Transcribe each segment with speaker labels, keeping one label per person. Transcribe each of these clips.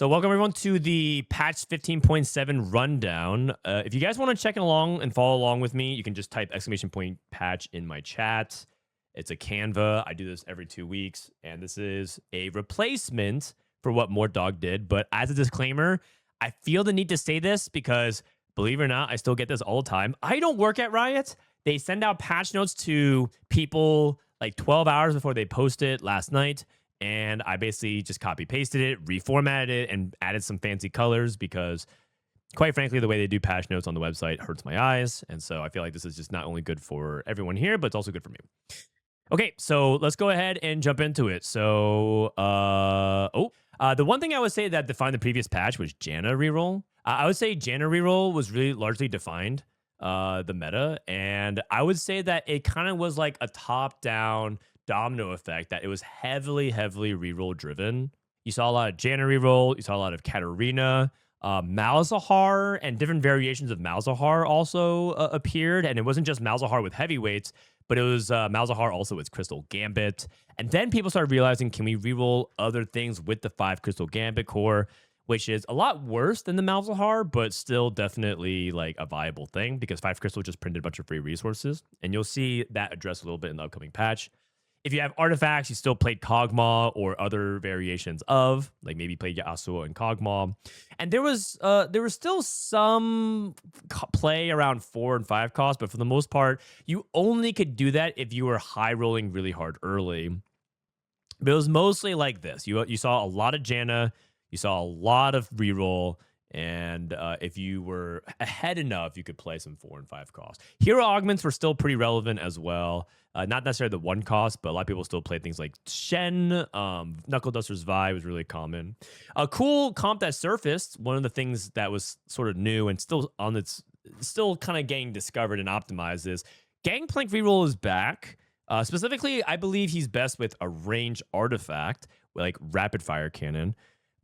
Speaker 1: So welcome everyone to the patch 15.7 rundown. If you guys want to check along and follow along with me, you can just type !patch in my chat. It's a Canva. I do this every 2 weeks, and this is a replacement for what Mordog did. But as a disclaimer, I feel the need to say this because, believe it or not, I still get this all the time. I don't work at Riot. They send out patch notes to people like 12 hours before they post it last night. And I basically just copy pasted it, reformatted it, and added some fancy colors because, quite frankly, the way they do patch notes on the website hurts my eyes. And so I feel like this is just not only good for everyone here, but it's also good for me. Okay, so let's go ahead and jump into it. So, the one thing I would say that defined the previous patch was Janna reroll. I would say Janna reroll was really largely defined the meta. And I would say that it kind of was like a top-down domino effect, that it was heavily reroll driven. You saw a lot of Janna reroll, you saw a lot of Katarina, Malzahar, and different variations of Malzahar also appeared. And it wasn't just Malzahar with heavyweights, but it was Malzahar also with Crystal Gambit. And then people started realizing, can we reroll other things with the 5 Crystal Gambit core, which is a lot worse than the Malzahar, but still definitely like a viable thing because 5 Crystal just printed a bunch of free resources. And you'll see that addressed a little bit in the upcoming patch. If you have artifacts, you still played Kog'Maw or other variations of, like maybe played Yasuo and Kog'Maw. And there was still some play around 4 and 5 cost, but for the most part, you only could do that if you were high rolling really hard early. But it was mostly like this. You saw a lot of Janna, you saw a lot of reroll, and if you were ahead enough, you could play some 4 and 5 cost. Hero augments were still pretty relevant as well. Not necessarily the 1 cost, but a lot of people still played things like Shen. Knuckle Duster's Vi was really common. A cool comp that surfaced, one of the things that was sort of new and still kind of getting discovered and optimized, is Gangplank reroll is back. Specifically, I believe he's best with a range artifact, like Rapid Fire Cannon.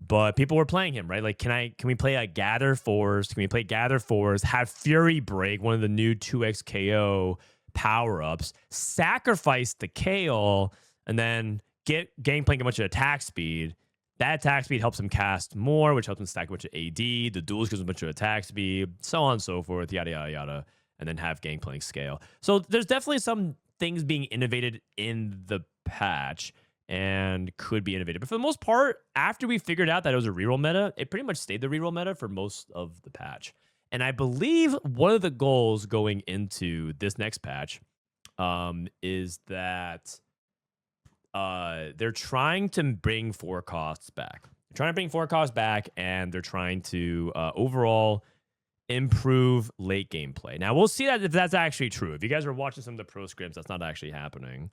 Speaker 1: But people were playing him, right? Like, can we play a Gather Force? Can we play Gather Force? Have Fury Break, one of the new 2x KO power-ups, sacrifice the Kale, and then get Gangplank a bunch of attack speed. That attack speed helps him cast more, which helps him stack a bunch of AD. The duels gives him a bunch of attack speed, so on and so forth, yada, yada, yada. And then have Gangplank scale. So there's definitely some things being innovated in the patch and could be innovated. But for the most part, after we figured out that it was a reroll meta, it pretty much stayed the reroll meta for most of the patch. And I believe one of the goals going into this next patch is that they're trying to bring 4 costs back. They're trying to bring 4 costs back, and they're trying to overall improve late game play. Now, we'll see that if that's actually true. If you guys are watching some of the pro scrims, that's not actually happening.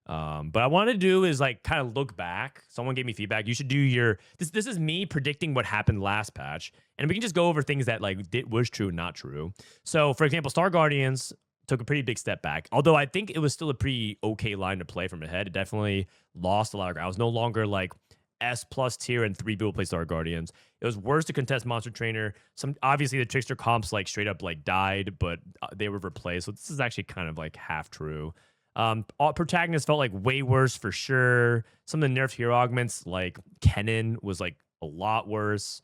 Speaker 1: But I want to do is like kind of look back. Someone gave me feedback. You should do your this is me predicting what happened last patch, and we can just go over things that like was true, not true. So, for example, Star Guardians took a pretty big step back. Although I think it was still a pretty okay line to play from ahead. It definitely lost a lot of ground. It was no longer like S+ tier and 3 people play Star Guardians. It was worse to contest Monster Trainer. Obviously the Trickster comps like straight up like died, but they were replaced. So this is actually kind of like half true. Protagonists felt like way worse for sure. Some of the nerfed hero augments like Kennen was like a lot worse.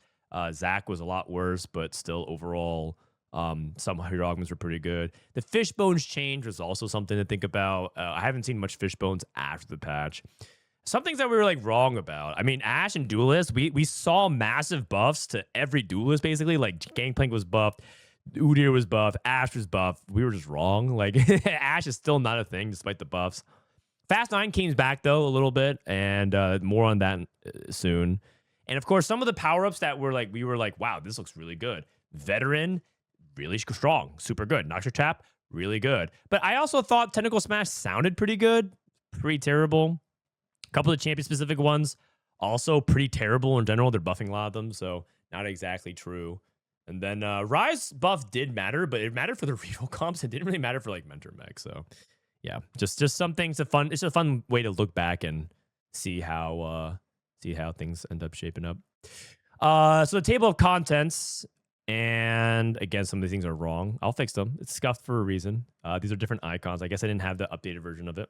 Speaker 1: Zac was a lot worse, but still overall, some hero augments were pretty good. The Fishbones change was also something to think about. I haven't seen much Fishbones after the patch. Some things that we were like wrong about. I mean, Ashe and Duelist, we saw massive buffs to every Duelist basically. Like Gangplank was buffed. Udyr was buffed, Ashe was buffed. We were just wrong. Like, Ashe is still not a thing despite the buffs. Fast 9 came back, though, a little bit, and more on that soon. And, of course, some of the power-ups that we were like, wow, this looks really good. Veteran, really strong, super good. Noxer Trap, really good. But I also thought Tentacle Smash sounded pretty good, pretty terrible. A couple of champion-specific ones, also pretty terrible in general. They're buffing a lot of them, so not exactly true. And then Rise buff did matter, but it mattered for the reroll comps. It didn't really matter for like Mentor Mech. So yeah, just some things. It's a fun way to look back and see how things end up shaping up. So the table of contents, and again, some of these things are wrong. I'll fix them. It's scuffed for a reason. These are different icons. I guess I didn't have the updated version of it.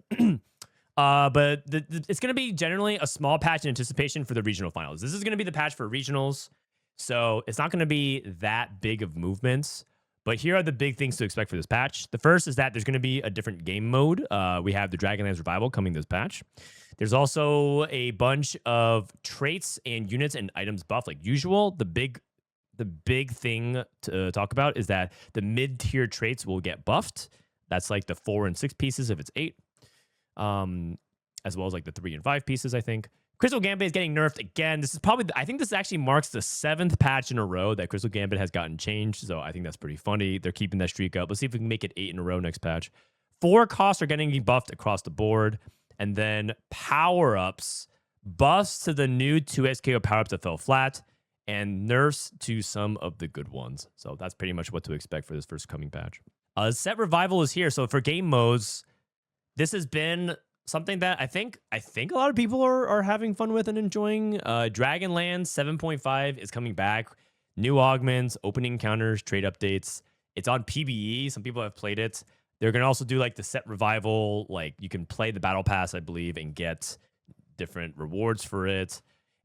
Speaker 1: But it's going to be generally a small patch in anticipation for the regional finals. This is going to be the patch for regionals. So it's not going to be that big of movements. But here are the big things to expect for this patch. The first is that there's going to be a different game mode. We have the Dragonlance Revival coming this patch. There's also a bunch of traits and units and items buff like usual. The big thing to talk about is that the mid-tier traits will get buffed. That's like the 4 and 6 pieces if it's 8. As well as like the 3 and 5 pieces, I think. Crystal Gambit is getting nerfed again. This is probably, I think this actually marks the 7th patch in a row that Crystal Gambit has gotten changed. So I think that's pretty funny. They're keeping that streak up. Let's see if we can make it 8 in a row next patch. 4 costs are getting buffed across the board. And then power-ups, buffs to the new 2x KO power-ups that fell flat, and nerfs to some of the good ones. So that's pretty much what to expect for this first coming patch. Set Revival is here. So for game modes, this has been something that I think a lot of people are having fun with and enjoying. Dragonland 7.5 is coming back. New augments, opening encounters, trade updates. It's on PBE. Some people have played it. They're going to also do like the set revival. Like you can play the battle pass, I believe, and get different rewards for it.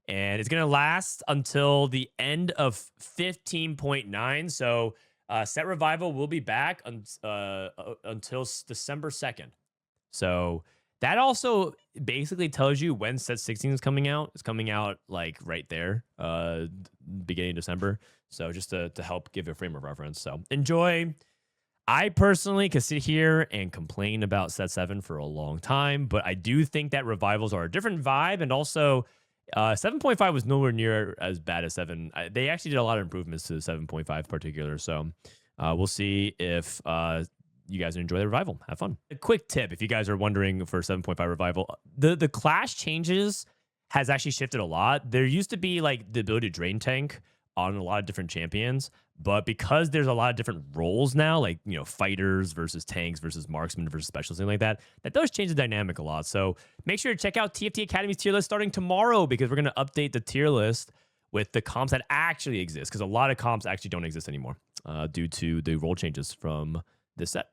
Speaker 1: And it's going to last until the end of 15.9. So set revival will be back until December 2nd. So that also basically tells you when set 16 is coming out. It's coming out like right there, beginning of December. So just to help give a frame of reference. So enjoy. I personally could sit here and complain about set 7 for a long time, but I do think that revivals are a different vibe. And also 7.5 was nowhere near as bad as 7. They actually did a lot of improvements to 7.5 in particular. So we'll see if you guys enjoy the revival. Have fun. A quick tip, if you guys are wondering for 7.5 revival, the clash changes has actually shifted a lot. There used to be like the ability to drain tank on a lot of different champions, but because there's a lot of different roles now, like, you know, fighters versus tanks versus marksmen versus specialists, something like that, that does change the dynamic a lot. So make sure to check out TFT Academy's tier list starting tomorrow, because we're going to update the tier list with the comps that actually exist, because a lot of comps actually don't exist anymore due to the role changes from this set.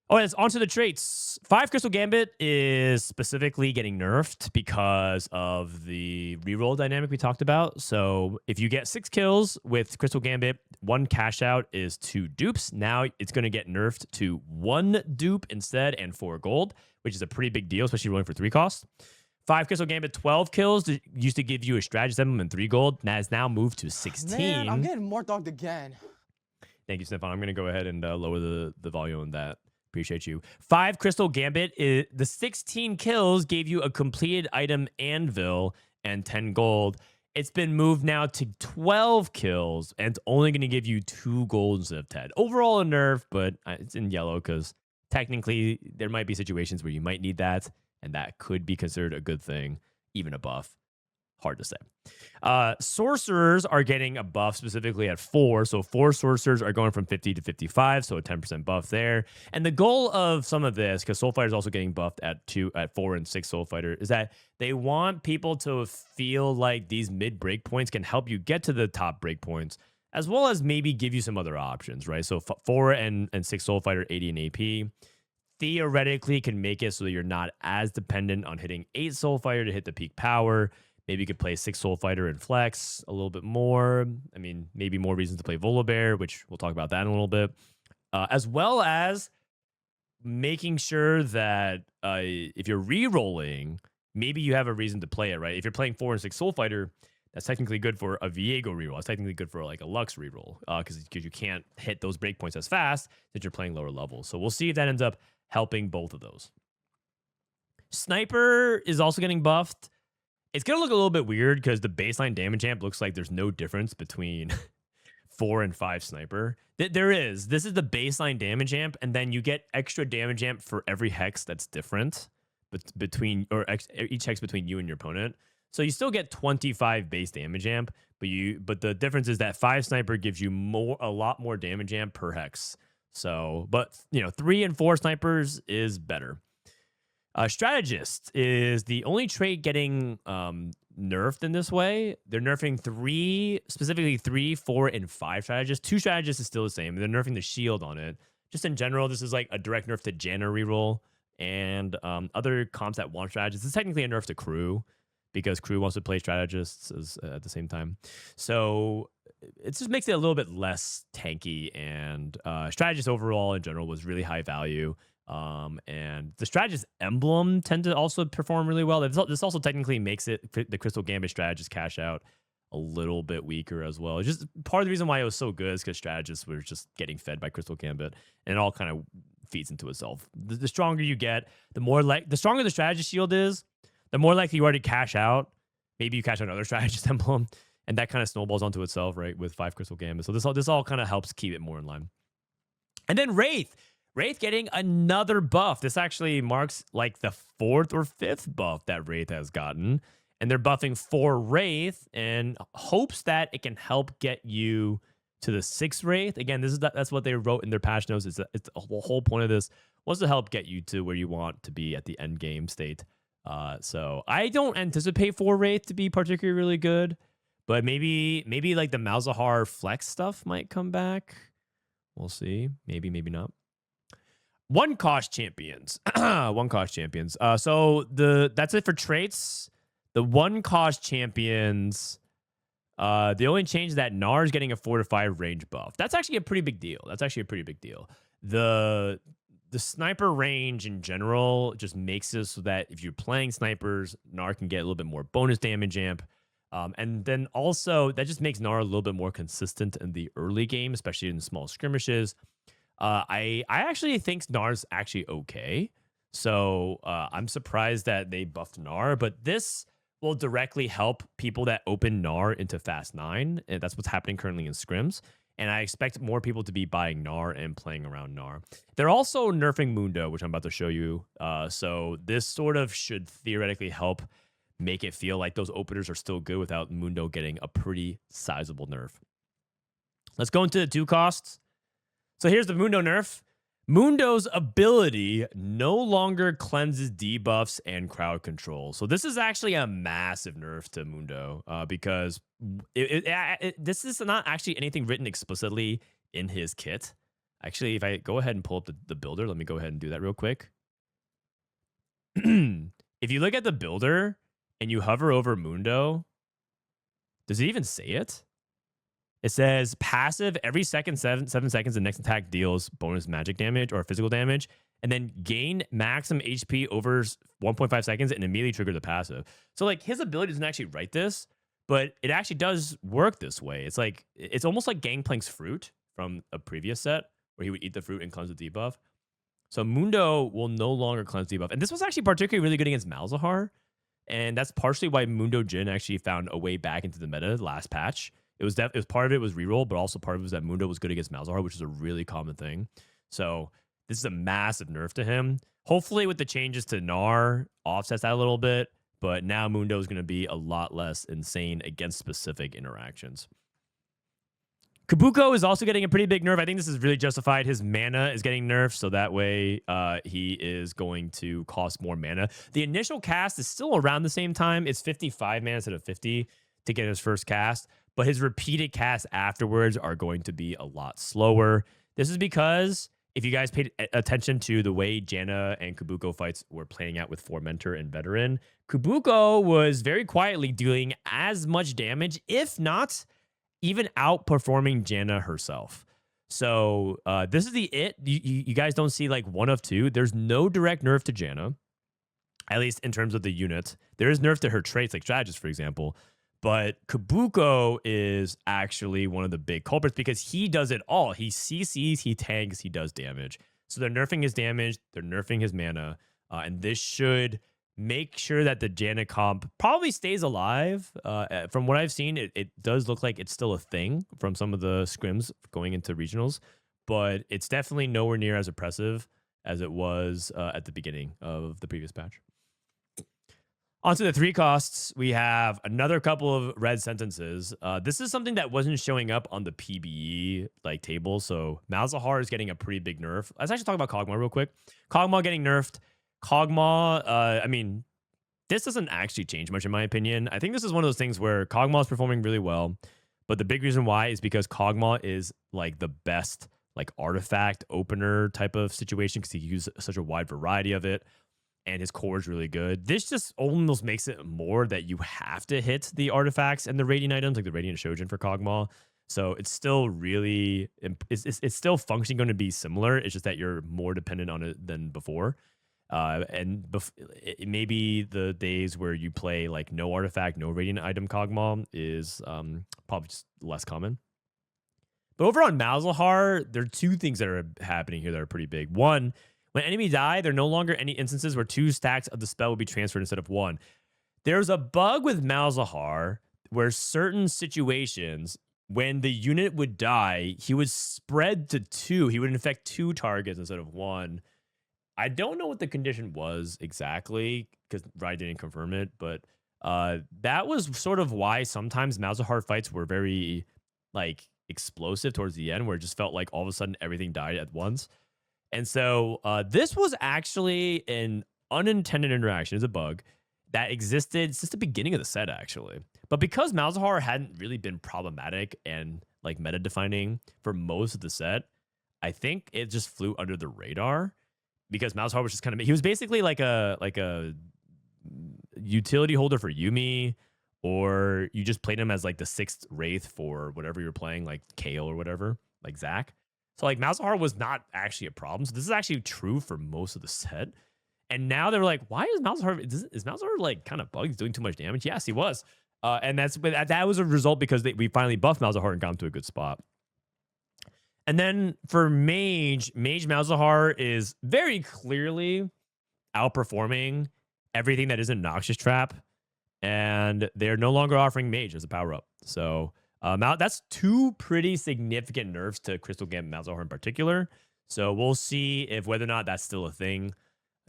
Speaker 1: Oh, yes, onto the traits. 5 Crystal Gambit is specifically getting nerfed because of the reroll dynamic we talked about. So if you get 6 kills with Crystal Gambit, 1 cash out is 2 dupes. Now it's going to get nerfed to 1 dupe instead and 4 gold, which is a pretty big deal, especially rolling for 3 costs. 5 Crystal Gambit, 12 kills used to give you a strategist emblem and 3 gold. That has now moved to 16.
Speaker 2: Man, I'm getting more dogged again.
Speaker 1: Thank you, Stefan. I'm going to go ahead and lower the volume on that. Appreciate you. 5 Crystal Gambit, the 16 kills gave you a completed item anvil and 10 gold. It's been moved now to 12 kills, and it's only going to give you 2 gold instead of 10. Overall a nerf, but it's in yellow because technically there might be situations where you might need that, and that could be considered a good thing, even a buff. Hard to say. Sorcerers are getting a buff specifically at 4. So 4 sorcerers are going from 50 to 55. So a 10% buff there. And the goal of some of this, because Soul Fighter is also getting buffed at 4 and 6 Soul Fighter, is that they want people to feel like these mid breakpoints can help you get to the top breakpoints, as well as maybe give you some other options, right? So 4 and 6 Soul Fighter, 80 and AP, theoretically can make it so that you're not as dependent on hitting 8 Soul Fighter to hit the peak power. Maybe you could play 6 Soul Fighter and Flex a little bit more. I mean, maybe more reasons to play Volibear, which we'll talk about that in a little bit. As well as making sure that if you're re-rolling, maybe you have a reason to play it, right? If you're playing 4 and 6 Soul Fighter, that's technically good for a Viego reroll. It's technically good for like a Lux reroll because you can't hit those breakpoints as fast since you're playing lower levels. So we'll see if that ends up helping both of those. Sniper is also getting buffed. It's going to look a little bit weird because the baseline damage amp looks like there's no difference between 4 and 5 Sniper. There is. This is the baseline damage amp, and then you get extra damage amp for every hex that's different each hex between you and your opponent. So you still get 25 base damage amp, but the difference is that 5 Sniper gives you a lot more damage amp per hex. So, but 3 and 4 Snipers is better. Strategist is the only trait getting nerfed in this way. They're nerfing 3, 4, and 5 strategists. 2 strategists is still the same. They're nerfing the shield on it. Just in general, this is like a direct nerf to Janna reroll. and other comps that want strategists. This is technically a nerf to crew because crew wants to play strategists at the same time. So it just makes it a little bit less tanky, and strategist overall in general was really high value. And the strategist emblem tend to also perform really well. This also technically makes it the Crystal Gambit strategist cash out a little bit weaker as well. It's just part of the reason why it was so good is because strategists were just getting fed by Crystal Gambit, and it all kind of feeds into itself. The stronger you get, the stronger the strategist shield is, the more likely you are to cash out. Maybe you cash out another strategist emblem, and that kind of snowballs onto itself, right? With 5 Crystal Gambit. So this all kind of helps keep it more in line. And then Wraith getting another buff. This actually marks like the 4th or 5th buff that Wraith has gotten. And they're buffing for Wraith and hopes that it can help get you to the 6th Wraith. Again, that's what they wrote in their patch notes. It's the whole point of this was to help get you to where you want to be at the end game state. So I don't anticipate 4 Wraith to be particularly really good, but maybe like the Malzahar flex stuff might come back. We'll see. Maybe not. One cost champions. One cost champions. So that's it for traits. The one cost champions, the only change is that Gnar is getting a 4 to 5 range buff. That's actually a pretty big deal. The sniper range in general just makes it so that if you're playing snipers, Gnar can get a little bit more bonus damage amp. And then also that just makes Gnar a little bit more consistent in the early game, especially in small skirmishes. I actually think Gnar's actually okay. So I'm surprised that they buffed Gnar, but this will directly help people that open Gnar into Fast 9. And that's what's happening currently in scrims. And I expect more people to be buying Gnar and playing around Gnar. They're also nerfing Mundo, which I'm about to show you. So this sort of should theoretically help make it feel like those openers are still good without Mundo getting a pretty sizable nerf. Let's go into the 2 costs. So here's the Mundo nerf. Mundo's ability no longer cleanses debuffs and crowd control. So this is actually a massive nerf to Mundo because this is not actually anything written explicitly in his kit. Actually, if I go ahead and pull up the builder, let me go ahead and do that real quick. If you look at the builder and you hover over Mundo, does it even say it? It says passive every 7 seconds, the next attack deals bonus magic damage or physical damage, and then gain maximum HP over 1.5 seconds and immediately trigger the passive. So like his ability doesn't actually write this, but it actually does work this way. It's almost like Gangplank's fruit from a previous set where he would eat the fruit and cleanse the debuff. So Mundo will no longer cleanse debuff. And this was actually particularly really good against Malzahar. And that's partially why Mundo Jin actually found a way back into the meta last patch. It was part of it was reroll, but also part of it was that Mundo was good against Malzahar, which is a really common thing. So this is a massive nerf to him. Hopefully with the changes to Gnar, offsets that a little bit, but now Mundo is going to be a lot less insane against specific interactions. Kabuko is also getting a pretty big nerf. I think this is really justified. His mana is getting nerfed, so that way he is going to cost more mana. The initial cast is still around the same time. It's 55 mana instead of 50 to get his first cast, but his repeated casts afterwards are going to be a lot slower. This is because if you guys paid attention to the way Janna and Kabuko fights were playing out with Formentor and Veteran, Kabuko was very quietly doing as much damage, if not even outperforming Janna herself. So this is you guys don't see like one of two. There's no direct nerf to Janna, at least in terms of the unit. There is nerf to her traits, like Strategist, for example. But Kabuko is actually one of the big culprits because he does it all. He CCs, he tanks, he does damage. So they're nerfing his damage, they're nerfing his mana, and this should make sure that the Janna comp probably stays alive. From what I've seen, it does look like it's still a thing from some of the scrims going into regionals, but it's definitely nowhere near as oppressive as it was at the beginning of the previous patch. Onto the 3 costs, we have another couple of red sentences. This is something that wasn't showing up on the PBE like table. So Malzahar is getting a pretty big nerf. Let's actually talk about Kog'Maw real quick. Kog'Maw getting nerfed. Kog'Maw, I mean, this doesn't actually change much in my opinion. I think this is one of those things where Kog'Maw is performing really well, but the big reason why is because Kog'Maw is like the best like artifact opener type of situation because he uses such a wide variety of it. And his core is really good. This just almost makes it more that you have to hit the artifacts and the radiant items, like the radiant Shojin for Kog'Maw. So it's still really, it's still functioning going to be similar. It's just that you're more dependent on it than before. Maybe the days where you play like no artifact, no radiant item Kog'Maw is probably just less common. But over on Malzahar, there are two things that are happening here that are pretty big. One, when enemies die, there are no longer any instances where 2 stacks of the spell will be transferred instead of 1. There's a bug with Malzahar where certain situations, when the unit would die, he would spread to 2. He would infect 2 targets instead of 1. I don't know what the condition was exactly because Riot didn't confirm it, but that was sort of why sometimes Malzahar fights were very like explosive towards the end, where it just felt like all of a sudden everything died at once. And so this was actually an unintended interaction, is a bug that existed since the beginning of the set, actually. But because Malzahar hadn't really been problematic and like meta defining for most of the set, I think it just flew under the radar because Malzahar was just kind of, he was basically like a utility holder for Yuumi, or you just played him as like the 6th Wraith for whatever you're playing, like Kale or whatever, like Zach. So like Malzahar was not actually a problem. So this is actually true for most of the set. And now they're like, why is Malzahar, is Malzahar like kind of bugged? He's doing too much damage? Yes, he was. And that was a result because we finally buffed Malzahar and got him to a good spot. And then for Mage Malzahar is very clearly outperforming everything that isn't Noxious Trap. And they're no longer offering Mage as a power-up. So that's 2 pretty significant nerfs to Crystal Gambit Malzahar in particular. So we'll see if whether or not that's still a thing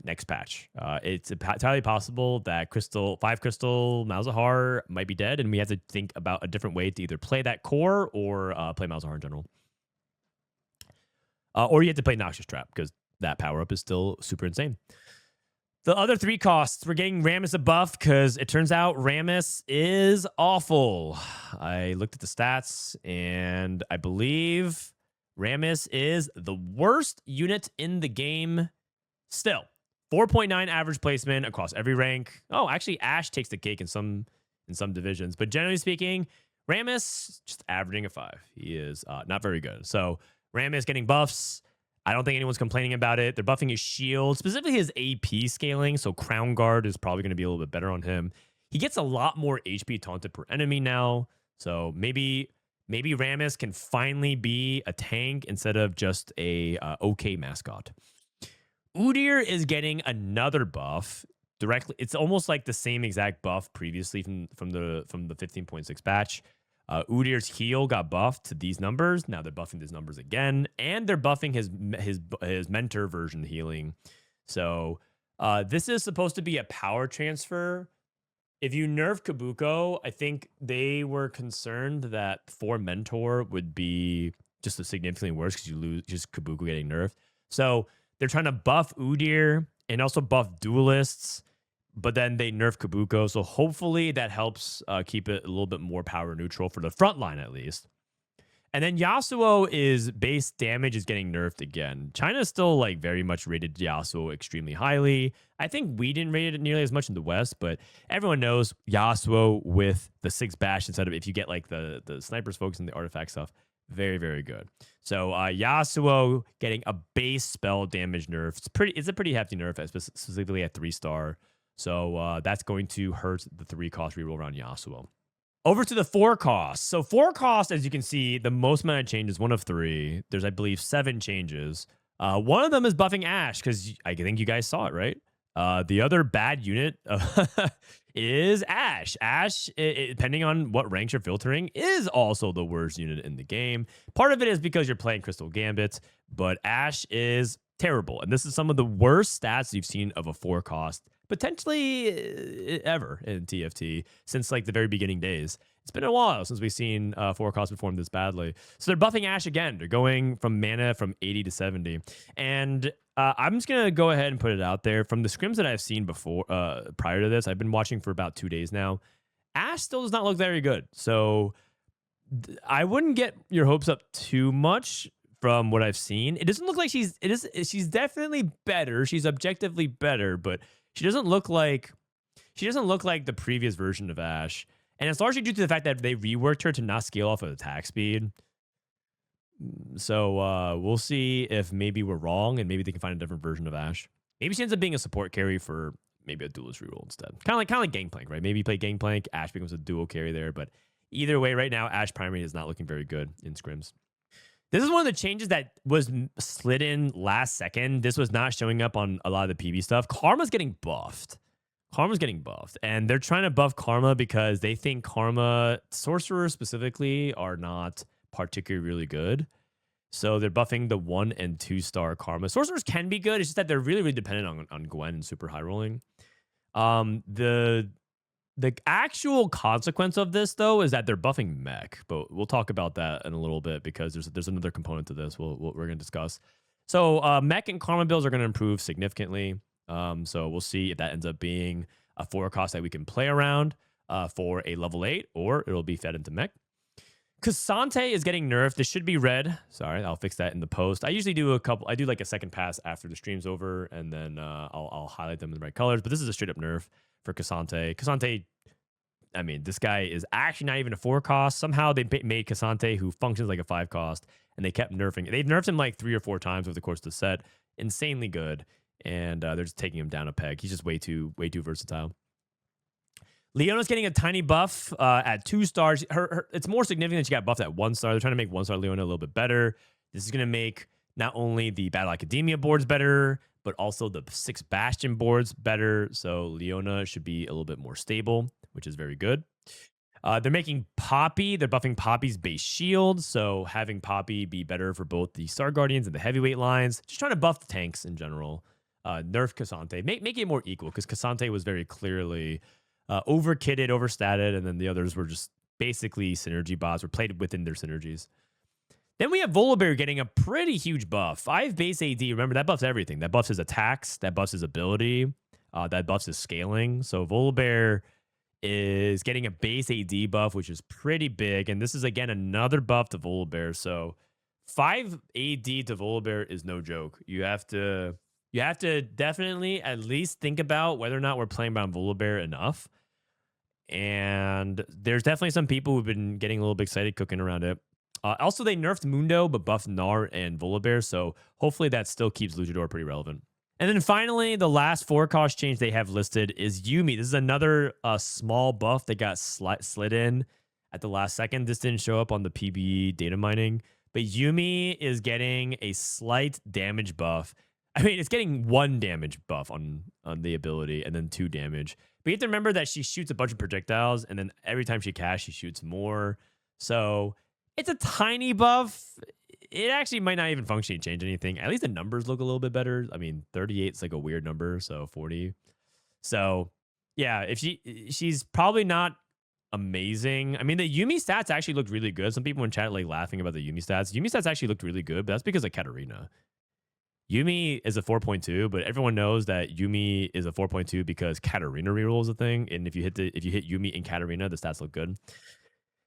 Speaker 1: next patch. It's entirely possible that 5 Crystal Malzahar might be dead, and we have to think about a different way to either play that core or play Malzahar in general. Or you have to play Noxious Trap, because that power-up is still super insane. The other 3 costs, we're getting Rammus a buff because it turns out Rammus is awful. I looked at the stats, and I believe Rammus is the worst unit in the game still. 4.9 average placement across every rank. Oh, actually, Ashe takes the cake in some divisions. But generally speaking, Rammus just averaging a 5. He is not very good. So Rammus getting buffs. I don't think anyone's complaining about it. They're buffing his shield, specifically his AP scaling. So Crown Guard is probably going to be a little bit better on him. He gets a lot more HP taunted per enemy now. So maybe Rammus can finally be a tank instead of just a okay mascot. Udyr is getting another buff directly. It's almost like the same exact buff previously from the 15.6 patch. Udyr's heal got buffed to these numbers. Now they're buffing these numbers again, and they're buffing his mentor version healing. So this is supposed to be a power transfer. If you nerf Kabuko, I think they were concerned that 4 mentor would be just significantly worse because you lose just Kabuko getting nerfed. So they're trying to buff Udyr and also buff duelists, but then they nerf Kabuko. So hopefully that helps keep it a little bit more power neutral for the front line at least. And then Yasuo is base damage is getting nerfed again. China still like very much rated Yasuo extremely highly. I think we didn't rate it nearly as much in the West, but everyone knows Yasuo with the 6 bash instead of if you get like the snipers focusing the artifact stuff. Very, very good. So Yasuo getting a base spell damage nerf. It's a pretty hefty nerf, specifically at 3-star. So that's going to hurt the 3 cost reroll around Yasuo. Over to the 4 costs. So 4 costs, as you can see, the most amount of changes, 1 of 3. There's, I believe, 7 changes. One of them is buffing Ashe, because I think you guys saw it, right? The other bad unit is Ashe. Ashe, depending on what ranks you're filtering, is also the worst unit in the game. Part of it is because you're playing Crystal Gambit, but Ashe is terrible. And this is some of the worst stats you've seen of a 4 cost, potentially ever in TFT since like the very beginning days. It's been a while since we've seen 4 costs perform this badly. So they're buffing Ashe again. They're going from mana from 80 to 70. And I'm just going to go ahead and put it out there. From the scrims that I've seen before, prior to this, I've been watching for about 2 days now. Ashe still does not look very good. So I wouldn't get your hopes up too much from what I've seen. It doesn't look like she's definitely better. She's objectively better, but she doesn't look like the previous version of Ashe. And it's largely due to the fact that they reworked her to not scale off of attack speed. So we'll see if maybe we're wrong and maybe they can find a different version of Ashe. Maybe she ends up being a support carry for maybe a duelist reroll instead. Kind of like Gangplank, right? Maybe you play Gangplank, Ashe becomes a dual carry there. But either way, right now, Ashe primary is not looking very good in scrims. This is one of the changes that was slid in last second. This was not showing up on a lot of the PB stuff. Karma's getting buffed. And they're trying to buff Karma because they think Karma, sorcerers specifically, are not particularly really good. So they're buffing the 1 and 2 star Karma. Sorcerers can be good. It's just that they're really, really dependent on Gwen and super high rolling. The actual consequence of this, though, is that they're buffing mech. But we'll talk about that in a little bit because there's another component to this we're going to discuss. So mech and Karma builds are going to improve significantly. So we'll see if that ends up being a 4 cost that we can play around for a level 8, or it'll be fed into mech. Cassante is getting nerfed. This should be red. Sorry, I'll fix that in the post. I usually do like a second pass after the stream's over, and then I'll highlight them in the right colors. But this is a straight up nerf for Cassante. Cassante, I mean, this guy is actually not even a 4 cost. Somehow they made Cassante, who functions like a 5 cost, and they kept nerfing. They've nerfed him like 3 or 4 times over the course of the set. Insanely good. And they're just taking him down a peg. He's just way too versatile. Leona's getting a tiny buff at 2 stars. It's more significant that she got buffed at 1 star. They're trying to make 1 star Leona a little bit better. This is going to make not only the Battle Academia boards better, but also the 6 Bastion boards better. So Leona should be a little bit more stable, which is very good. They're making Poppy. They're buffing Poppy's base shield. So having Poppy be better for both the Star Guardians and the heavyweight lines. Just trying to buff the tanks in general. Nerf Cassante. Make it more equal, because Cassante was very clearly over-kitted, overstated, and then the others were just basically synergy bots, or played within their synergies. Then we have Volibear getting a pretty huge buff. 5 base AD. Remember, that buffs everything. That buffs his attacks. That buffs his ability. That buffs his scaling. So Volibear is getting a base AD buff, which is pretty big. And this is, again, another buff to Volibear. So 5 AD to Volibear is no joke. You have to definitely at least think about whether or not we're playing around Volibear enough. And there's definitely some people who've been getting a little bit excited cooking around it. Also, they nerfed Mundo, but buffed Gnar and Volibear. So hopefully that still keeps Luchador pretty relevant. And then finally, the last 4 cost change they have listed is Yuumi. This is another small buff that got slid in at the last second. This didn't show up on the PBE data mining. But Yuumi is getting a slight damage buff. I mean, it's getting 1 damage buff on the ability and then 2 damage. But you have to remember that she shoots a bunch of projectiles, and then every time she casts, she shoots more. So it's a tiny buff. It actually might not even functionally change anything. At least the numbers look a little bit better. I mean, 38 is like a weird number, so 40. So yeah, if she's probably not amazing. I mean, the Yuumi stats actually looked really good. Some people in chat like laughing about the Yuumi stats. Yuumi stats actually looked really good, but that's because of Katarina. Yuumi is a 4.2, but everyone knows that Yuumi is a 4.2 because Katarina reroll is a thing. And if you hit Yuumi and Katarina, the stats look good.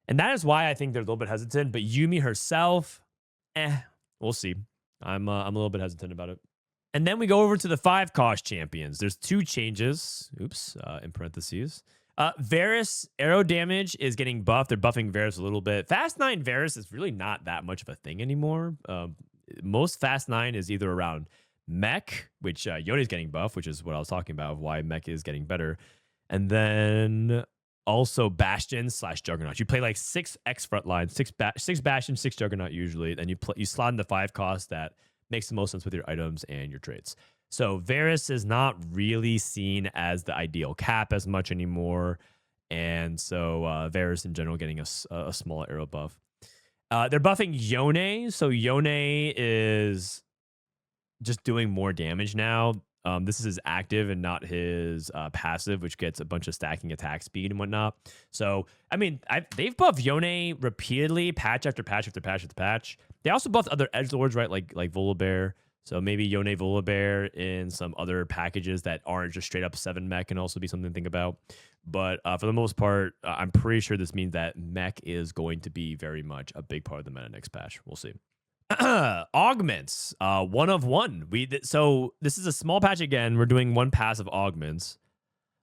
Speaker 1: And that is why I think they're a little bit hesitant. But Yuumi herself, we'll see. I'm a little bit hesitant about it. And then we go over to the 5 cost champions. There's 2 changes. Oops, in parentheses. Varus arrow damage is getting buffed. They're buffing Varus a little bit. Fast 9 Varus is really not that much of a thing anymore. Most Fast 9 is either around Mech, which Yone's getting buff, which is what I was talking about, why Mech is getting better. And then also Bastion / Juggernaut. You play like 6 X front lines, 6 Bastion, 6 Juggernaut usually. Then you slot in the 5 cost that makes the most sense with your items and your traits. So Varus is not really seen as the ideal cap as much anymore. And so Varus in general getting a small arrow buff. They're buffing Yone. So Yone is just doing more damage now. This is his active and not his passive, which gets a bunch of stacking attack speed and whatnot. So, I mean, they've buffed Yone repeatedly, patch after patch after patch after patch. They also buffed other edgelords, right? Like Volibear. So maybe Yone Volibear in some other packages that aren't just straight up 7 mech can also be something to think about. But for the most part, I'm pretty sure this means that mech is going to be very much a big part of the meta next patch. We'll see. Augments, one of one. So this is a small patch again. We're doing one pass of augments.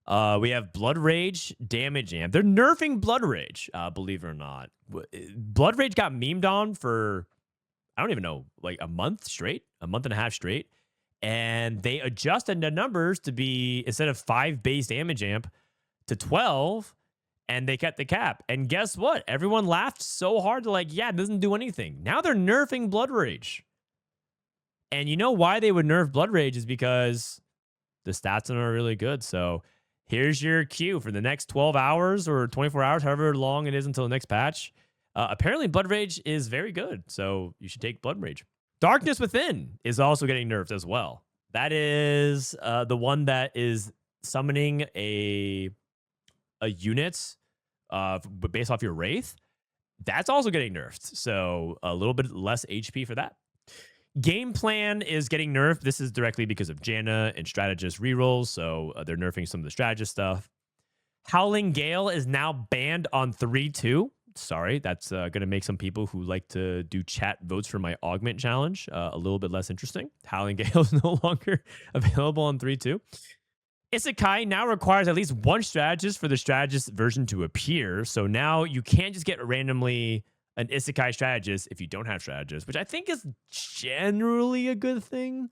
Speaker 1: We have Blood Rage, Damage Amp. They're nerfing Blood Rage, believe it or not. Blood Rage got memed on for, I don't even know, like a month straight, a month and a half straight. And they adjusted the numbers to be, instead of 5 base damage amp, to 12. And they kept the cap. And guess what? Everyone laughed so hard. They're like, yeah, it doesn't do anything. Now they're nerfing Blood Rage. And you know why they would nerf Blood Rage is because the stats are really good. So here's your cue for the next 12 hours or 24 hours, however long it is until the next patch. Apparently, Blood Rage is very good. So you should take Blood Rage. Darkness Within is also getting nerfed as well. That is the one that is summoning a unit based off your Wraith. That's also getting nerfed. So a little bit less HP for that. Game Plan is getting nerfed. This is directly because of Janna and Strategist rerolls. So they're nerfing some of the Strategist stuff. Howling Gale is now banned on 3-2. Sorry, that's going to make some people who like to do chat votes for my Augment Challenge a little bit less interesting. Howling Gale is no longer available on 3-2. Isekai now requires at least one strategist for the strategist version to appear. So now you can't just get randomly an Isekai strategist if you don't have strategist, which I think is generally a good thing.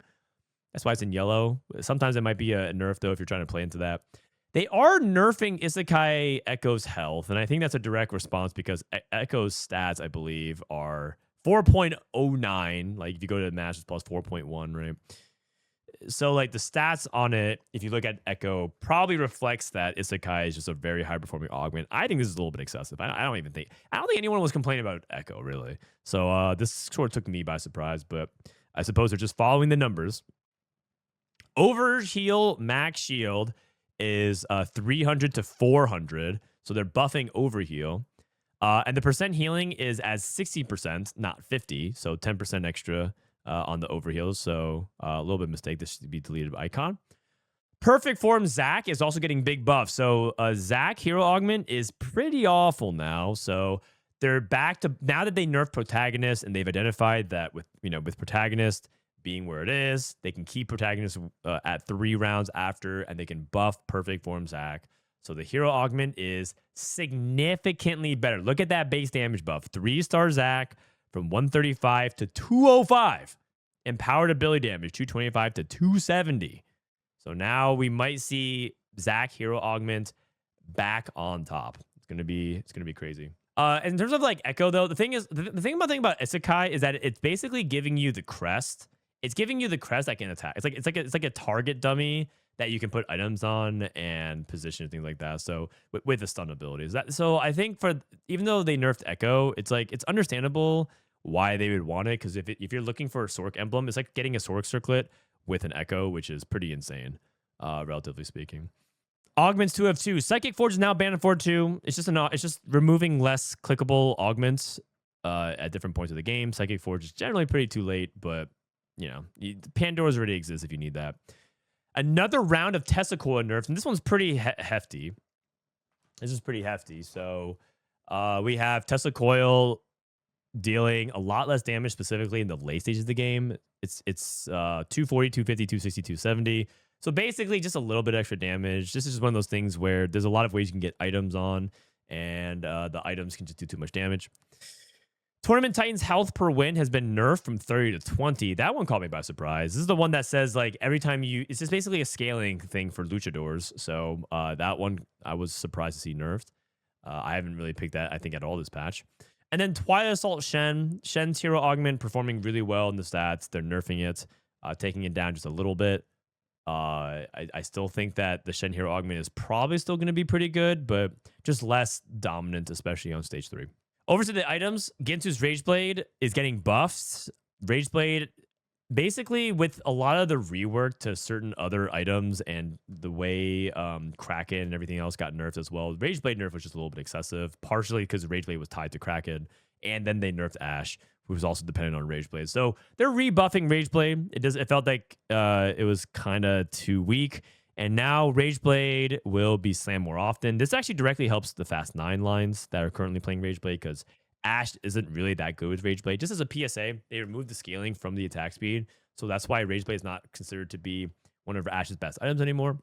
Speaker 1: That's why it's in yellow. Sometimes it might be a nerf, though, if you're trying to play into that. They are nerfing Isekai Echo's health, and I think that's a direct response because Echo's stats, I believe, are 4.09. Like, if you go to the Masters Plus, 4.1, right? So, like, the stats on it, if you look at Echo, probably reflects that Isekai is just a very high-performing augment. I think this is a little bit excessive. I don't think anyone was complaining about Echo, really. So, this sort of took me by surprise, but I suppose they're just following the numbers. Overheal max shield is 300 to 400, so they're buffing overheal. And the percent healing is as 60%, not 50, so 10% extra on the overheals. So a little bit of mistake. This should be deleted icon. Perfect Form Zac is also getting big buffs. So Zac Hero Augment is pretty awful now. So they're back to, now that they nerfed Protagonist and they've identified that with Protagonist being where it is, they can keep Protagonist at 3 rounds after, and they can buff Perfect Form Zac. So the Hero Augment is significantly better. Look at that base damage buff. 3-star Zac from 135 to 205. Empowered ability damage, 225 to 270. So now we might see Zac Hero Augment back on top. It's gonna be crazy. In terms of like Echo, though, the thing about Isekai is that it's basically giving you the crest. It's giving you the crest that can attack. It's like a target dummy that you can put items on and position and things like that. So with the stun abilities, so I think even though they nerfed Echo, it's understandable why they would want it, because if you're looking for a Sork emblem, it's like getting a Sork circlet with an Echo, which is pretty insane, relatively speaking. Augments 2 of 2. Psychic Forge is now banned in 4-2. It's just removing less clickable augments at different points of the game. Psychic Forge is generally pretty too late, but Pandora's already exists if you need that. Another round of Tessacoil nerfs, and this one's pretty hefty. This is pretty hefty. So we have Tessacoil dealing a lot less damage, specifically in the late stages of the game. It's 240, 250, 260, 270. So basically just a little bit extra damage. This is just one of those things where there's a lot of ways you can get items on, and the items can just do too much damage. Tournament Titan's health per win has been nerfed from 30 to 20. That one caught me by surprise. This is the one that says, like, every time it's just basically a scaling thing for luchadors. So that one I was surprised to see nerfed. I haven't really picked that, I think, at all this patch. And then Twilight Assault Shen's Hero Augment performing really well in the stats. They're nerfing it, taking it down just a little bit. I still think that the Shen Hero Augment is probably still going to be pretty good, but just less dominant, especially on stage 3. Over to the items, Ginsu's Rageblade is getting buffs. Rageblade, basically with a lot of the rework to certain other items and the way Kraken and everything else got nerfed as well. Rageblade nerf was just a little bit excessive, partially because Rageblade was tied to Kraken, and then they nerfed Ashe, who was also dependent on Rageblade. So they're rebuffing Rageblade. It felt like it was kind of too weak. And now Rageblade will be slammed more often. This actually directly helps the Fast 9 lines that are currently playing Rageblade, because Ashe isn't really that good with Rage Blade. Just as a PSA, they removed the scaling from the attack speed. So that's why Rage Blade is not considered to be one of Ashe's best items anymore.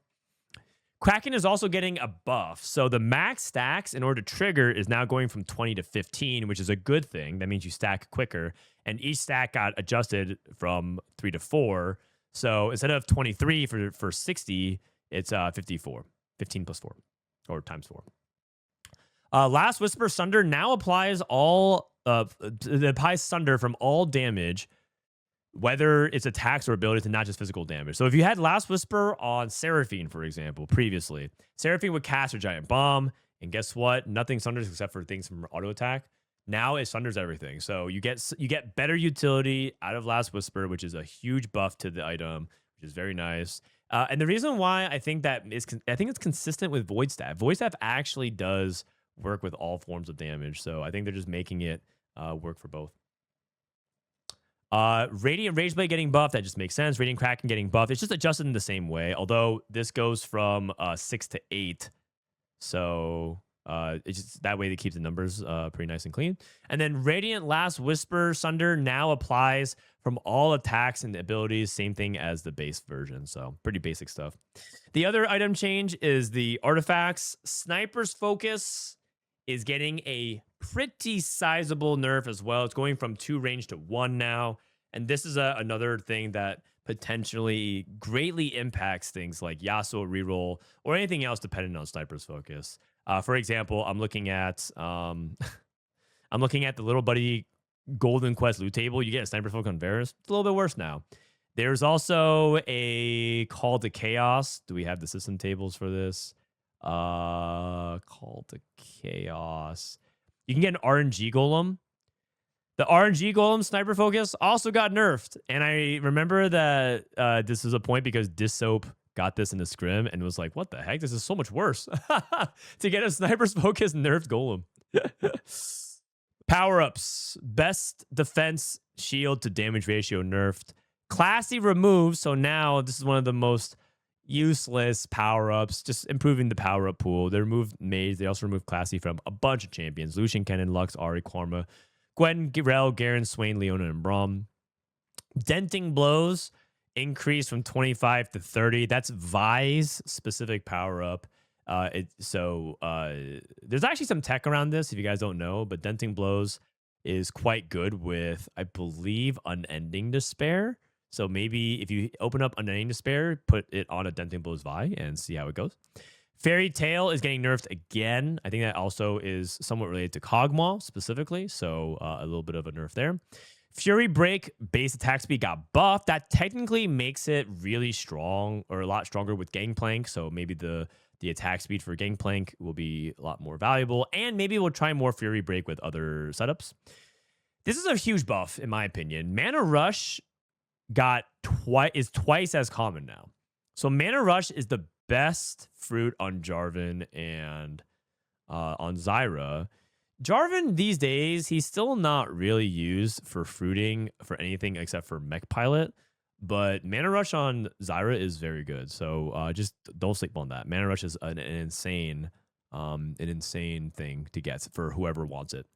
Speaker 1: Kraken is also getting a buff. So the max stacks in order to trigger is now going from 20 to 15, which is a good thing. That means you stack quicker. And each stack got adjusted from 3 to 4. So instead of 23 for 60, it's 54. 15 plus 4 or times 4. Last Whisper Sunder now applies Sunder from all damage, whether it's attacks or abilities and not just physical damage. So if you had Last Whisper on Seraphine, for example, previously, Seraphine would cast a giant bomb, and guess what? Nothing sunders except for things from auto attack. Now it sunders everything. So you get better utility out of Last Whisper, which is a huge buff to the item, which is very nice. And the reason why I think it's consistent with Void Staff. Void Staff actually does work with all forms of damage. So I think they're just making it work for both. Radiant Rageblade getting buffed, that just makes sense. Radiant Kraken getting buffed. It's just adjusted in the same way, although this goes from 6 to 8. So it's just that way they keep the numbers pretty nice and clean. And then Radiant Last Whisper Sunder now applies from all attacks and abilities, same thing as the base version. So pretty basic stuff. The other item change is the artifacts. Sniper's Focus is getting a pretty sizable nerf as well. It's going from 2 range to 1 now. And this is another thing that potentially greatly impacts things like Yasuo reroll or anything else depending on Sniper's Focus. For example, I'm looking at the Little Buddy Golden Quest loot table. You get a Sniper's Focus on Varus. It's a little bit worse now. There's also a Call to Chaos. Do we have the system tables for this? Call to Chaos. You can get an RNG Golem. The RNG Golem Sniper Focus also got nerfed. And I remember that this is a point because Dissoap got this in the scrim and was like, what the heck? This is so much worse. To get a Sniper's Focus nerfed Golem. Power-ups. Best defense shield to damage ratio nerfed. Classy removed. So now this is one of the most useless power-ups, just improving the power-up pool. They removed Maze. They also removed Classy from a bunch of champions. Lucian, Kennen, Lux, Ahri, Karma, Gwen, Rell, Garen, Swain, Leona, and Braum. Denting Blows increased from 25 to 30. That's Vi's specific power-up. There's actually some tech around this, if you guys don't know, but Denting Blows is quite good with, I believe, Unending Despair. So maybe if you open up Unending Despair, put it on a Denting Blows Vi and see how it goes. Fairy Tail is getting nerfed again. I think that also is somewhat related to Kog'Maw specifically. So a little bit of a nerf there. Fury Break base attack speed got buffed. That technically makes it really strong or a lot stronger with Gangplank. So maybe the attack speed for Gangplank will be a lot more valuable. And maybe we'll try more Fury Break with other setups. This is a huge buff, in my opinion. Mana Rush is twice as common now. So Mana Rush is the best fruit on Jarvan and on Zyra. Jarvan these days, he's still not really used for fruiting for anything except for Mech Pilot. But Mana Rush on Zyra is very good. So just don't sleep on that. Mana Rush is an insane thing to get for whoever wants it.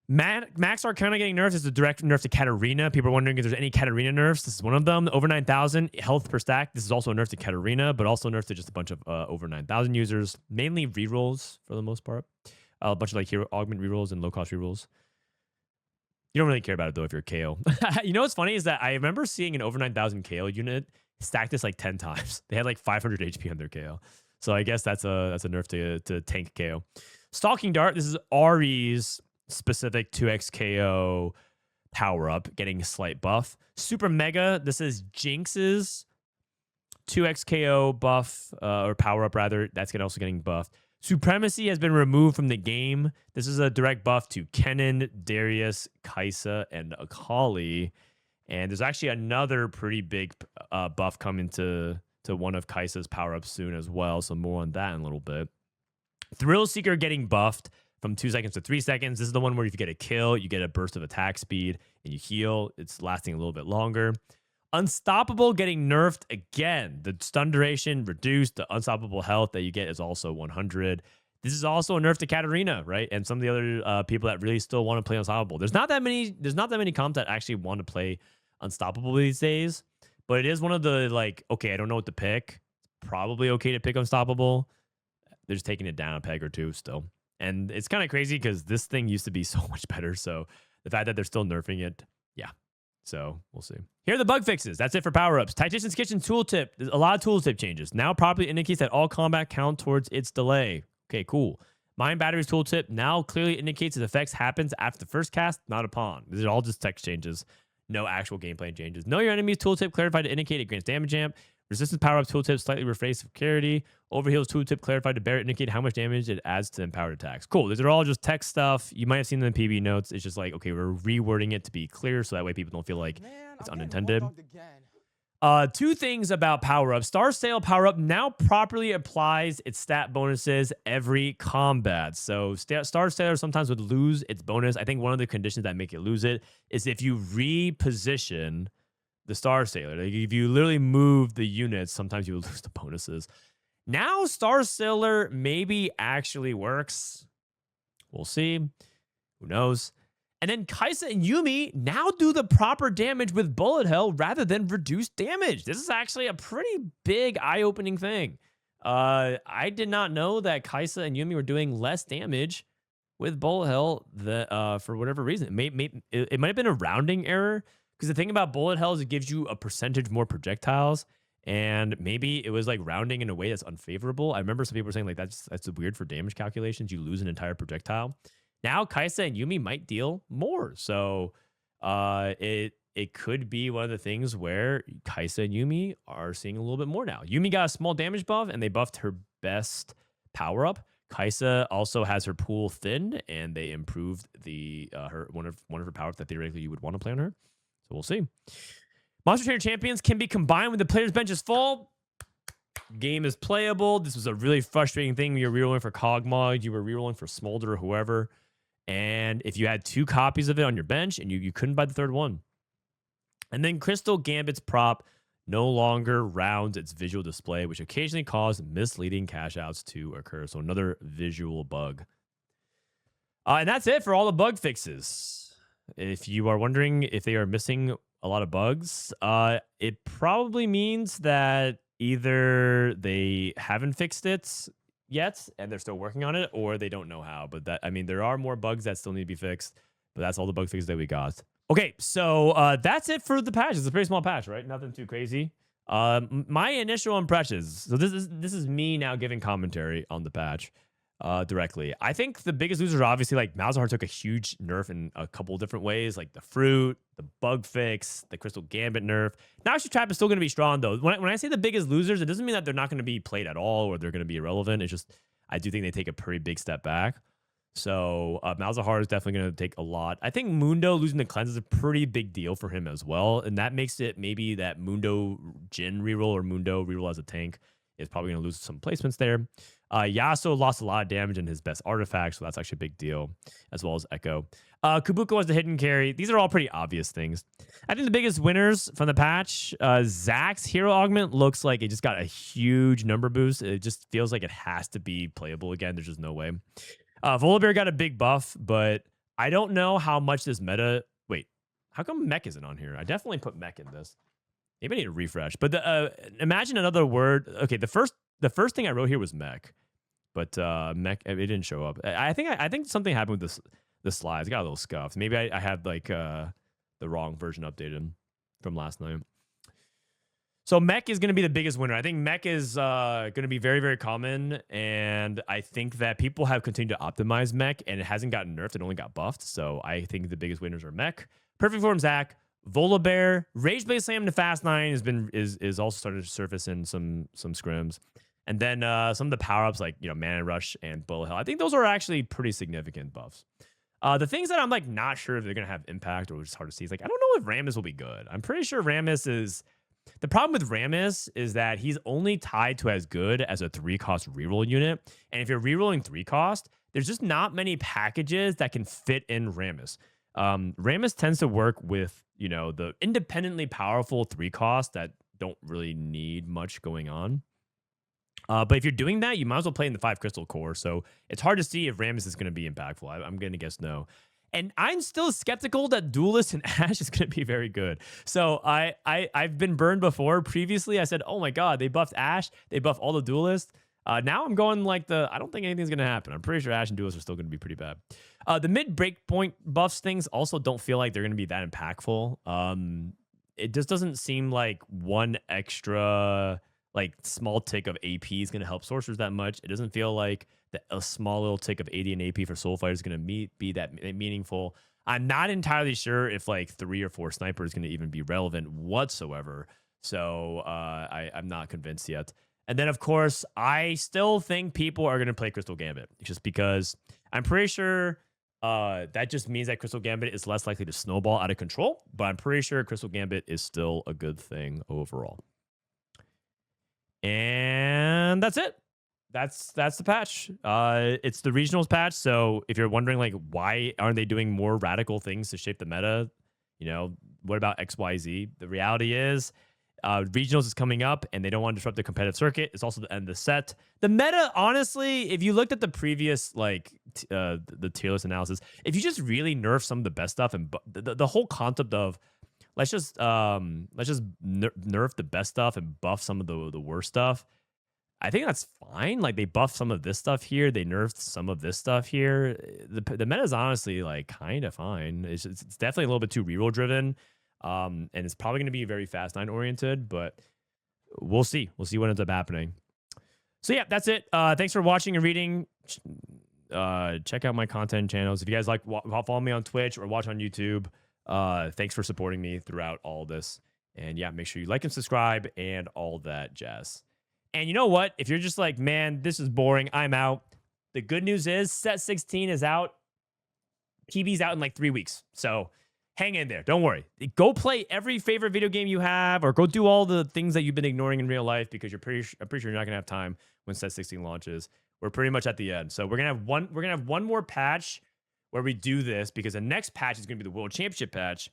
Speaker 1: Max Arcana getting nerfed is a direct nerf to Katarina. People are wondering if there's any Katarina nerfs. This is one of them. Over 9,000 health per stack. This is also a nerf to Katarina, but also nerf to just a bunch of over 9,000 users. Mainly rerolls for the most part. A bunch of like hero augment rerolls and low cost rerolls. You don't really care about it though if you're KO. You know what's funny is that I remember seeing an over 9,000 KO unit stack this like 10 times. They had like 500 HP on their KO. So I guess that's a nerf to tank KO. Stalking Dart. This is Ahri's specific 2x KO power up, getting a slight buff. Super Mega. This is Jinx's 2x KO buff or power up rather. That's also getting buffed. Supremacy has been removed from the game. This is a direct buff to Kennen, Darius, Kai'Sa, and Akali. And there's actually another pretty big buff coming to one of Kai'Sa's power-ups soon as well. So more on that in a little bit. Thrill Seeker getting buffed from 2 seconds to 3 seconds. This is the one where if you get a kill, you get a burst of attack speed and you heal. It's lasting a little bit longer. Unstoppable getting nerfed again. The stun duration reduced. The unstoppable health that you get is also 100. This is also a nerf to Katarina, right? And some of the other people that really still want to play Unstoppable. There's not that many comps that actually want to play Unstoppable these days, but it is one of the like, okay, I don't know what to pick. Probably okay to pick Unstoppable. They're just taking it down a peg or two still. And it's kind of crazy because this thing used to be so much better. So the fact that they're still nerfing it, yeah. So we'll see. Here are the bug fixes. That's it for power-ups. Tactician's Kitchen tooltip. There's a lot of tooltip changes. Now properly indicates that all combat count towards its delay. Okay, cool. Mind Batteries tooltip now clearly indicates its effects happens after the first cast, not upon. These are all just text changes. No actual gameplay changes. Know your enemy's tooltip clarified to indicate it grants damage amp. Resistance power-up tooltip slightly rephrased for clarity. Overheals tooltip clarified to better indicate how much damage it adds to empowered attacks. Cool. These are all just text stuff. You might have seen them in PB notes. It's just like, okay, we're rewording it to be clear so that way people don't feel like it's unintended. Two things about power-up. Star Sail power-up now properly applies its stat bonuses every combat. So Star Sailor sometimes would lose its bonus. I think one of the conditions that make it lose it is if you reposition the Star Sailor. Like if you literally move the units, sometimes you would lose the bonuses. Now Star Sailor maybe actually works. We'll see. Who knows? And then Kaisa and Yumi now do the proper damage with bullet hell rather than reduced damage. This is actually a pretty big eye-opening thing. I did not know that Kaisa and Yumi were doing less damage with bullet hell for whatever reason. It might have been a rounding error because the thing about bullet hell is it gives you a percentage more projectiles. And maybe it was like rounding in a way that's unfavorable. I remember some people were saying like that's weird for damage calculations. You lose an entire projectile. Now Kaisa and Yumi might deal more. So it could be one of the things where Kaisa and Yumi are seeing a little bit more now. Yumi got a small damage buff and they buffed her best power up. Kaisa also has her pool thinned and they improved her one of her power ups that theoretically you would want to play on her. So we'll see. Monster Trainer champions can be combined when the player's bench is full. Game is playable. This was a really frustrating thing. You were rerolling for Cogmog, you were rerolling for Smolder or whoever. And if you had 2 copies of it on your bench and you couldn't buy the third one. And then Crystal Gambit's prop no longer rounds its visual display, which occasionally caused misleading cash outs to occur. So another visual bug. And that's it for all the bug fixes. If you are wondering if they are missing a lot of bugs, it probably means that either they haven't fixed it yet and they're still working on it, or they don't know how. But that, I mean, there are more bugs that still need to be fixed, but that's all the bug fixes that we got. Okay, so that's it for the patch. It's a pretty small patch, right? Nothing too crazy. My initial impressions. So this is me now giving commentary on the patch directly. I think the biggest losers are obviously like Malzahar took a huge nerf in a couple of different ways, like the fruit, the bug fix, the Crystal Gambit nerf. Noxious Trap is still going to be strong though. When I say the biggest losers, it doesn't mean that they're not going to be played at all or they're going to be irrelevant. It's just I do think they take a pretty big step back. So Malzahar is definitely going to take a lot. I think Mundo losing the cleanse is a pretty big deal for him as well, and that makes it maybe that Mundo Jin reroll or Mundo reroll as a tank is probably going to lose some placements there. Yasuo lost a lot of damage in his best artifact, so that's actually a big deal, as well as Echo. Kubuko was the hidden carry. These are all pretty obvious things. I think the biggest winners from the patch, Zack's hero augment looks like it just got a huge number boost. It just feels like it has to be playable again. There's just no way. Volibear got a big buff, but I don't know how much this meta... Wait, how come mech isn't on here? I definitely put mech in this. Maybe I need to refresh. But imagine another word. Okay, the first thing I wrote here was mech, but mech it didn't show up. I think something happened with the slides. It got a little scuffed. Maybe I had like the wrong version updated from last night. So mech is going to be the biggest winner. I think mech is going to be very, very common, and I think that people have continued to optimize mech, and it hasn't gotten nerfed. It only got buffed. So I think the biggest winners are mech. Perfect Form Zack, Volibear, Rage Blade Slam to Fast 9 is also starting to surface in some scrims. And then some of the power-ups like, Mana Rush and Bullet Hell. I think those are actually pretty significant buffs. The things that I'm like not sure if they're going to have impact or just hard to see is like, I don't know if Rammus will be good. I'm pretty sure Rammus is... The problem with Rammus is that he's only tied to as good as a 3-cost reroll unit. And if you're rerolling 3-cost, there's just not many packages that can fit in Rammus. Rammus tends to work with, the independently powerful 3-cost that don't really need much going on. But if you're doing that, you might as well play in the 5 crystal core. So it's hard to see if Rammus is going to be impactful. I'm going to guess no. And I'm still skeptical that Duelist and Ash is going to be very good. So I've been burned before. Previously, I said, oh my God, they buffed Ash. They buffed all the Duelists. Now I'm going like I don't think anything's going to happen. I'm pretty sure Ash and Duelists are still going to be pretty bad. The mid breakpoint buffs things also don't feel like they're going to be that impactful. It just doesn't seem like one extra like small tick of AP is going to help sorcerers that much. It doesn't feel like a small little tick of 80 and AP for soul fighter is going to be that meaningful. I'm not entirely sure if like 3 or 4 sniper is going to even be relevant whatsoever. So I'm not convinced yet. And then of course, I still think people are going to play Crystal Gambit just because I'm pretty sure that just means that Crystal Gambit is less likely to snowball out of control. But I'm pretty sure Crystal Gambit is still a good thing overall. And that's it. That's the patch. It's the regionals patch. So if you're wondering like why aren't they doing more radical things to shape the meta, what about XYZ? The reality is regionals is coming up and they don't want to disrupt the competitive circuit. It's also the end of the set. The meta, honestly, if you looked at the previous the tier list analysis, if you just really nerf some of the best stuff and the whole concept of let's just nerf the best stuff and buff some of the worst stuff. I think that's fine. Like they buffed some of this stuff here, they nerfed some of this stuff here. The meta is honestly like kind of fine. It's definitely a little bit too reroll driven, and it's probably going to be very fast 9 oriented. But we'll see. We'll see what ends up happening. So yeah, that's it. Thanks for watching and reading. Check out my content channels if you guys like. Follow me on Twitch or watch on YouTube. Thanks for supporting me throughout all this. And yeah, make sure you like and subscribe and all that jazz. And you know what? If you're just like, man, this is boring, I'm out. The good news is set 16 is out. TV's out in like 3 weeks. So hang in there. Don't worry. Go play every favorite video game you have or go do all the things that you've been ignoring in real life because I'm pretty sure you're not going to have time when set 16 launches. We're pretty much at the end. So we're going to have one more patch where we do this because the next patch is going to be the World Championship patch.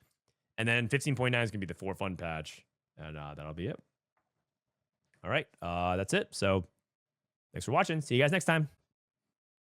Speaker 1: And then 15.9 is going to be the For Fun patch. And that'll be it. All right. That's it. So thanks for watching. See you guys next time.